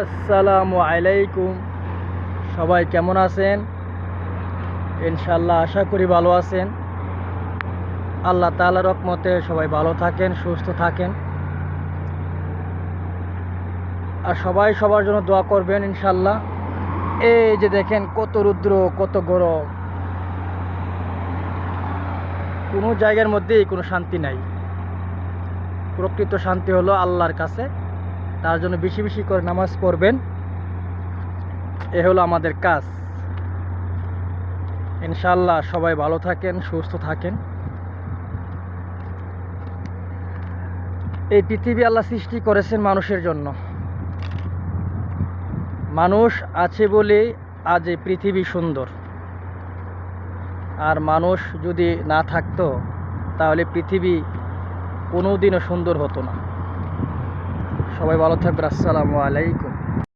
আসসালামু আলাইকুম। সবাই কেমন আছেন? ইনশাল্লাহ আশা করি ভালো আছেন। আল্লাহ তাআলার রহমতে সবাই ভালো থাকেন, সুস্থ থাকেন। আর সবাই সবার জন্য দোয়া করবেন ইনশাল্লাহ। এই যে দেখেন কত রৌদ্র, কত গরম, কোনো জায়গার মধ্যেই কোনো শান্তি নাই। প্রকৃত শান্তি হলো আল্লাহর কাছে। তার জন্য বেশি বেশি করে নামাজ পড়বেন। এ হলো আমাদের কাজ। ইনশাল্লাহ সবাই ভালো থাকেন, সুস্থ থাকেন। এই পৃথিবী আল্লাহ সৃষ্টি করেছেন মানুষের জন্য। মানুষ আছে বলে আজ এই পৃথিবী সুন্দর। আর মানুষ যদি না থাকতো তাহলে পৃথিবী কোনোদিনও সুন্দর হতো না। সবাই ভালো থাকবেন। আসসালামু আলাইকুম।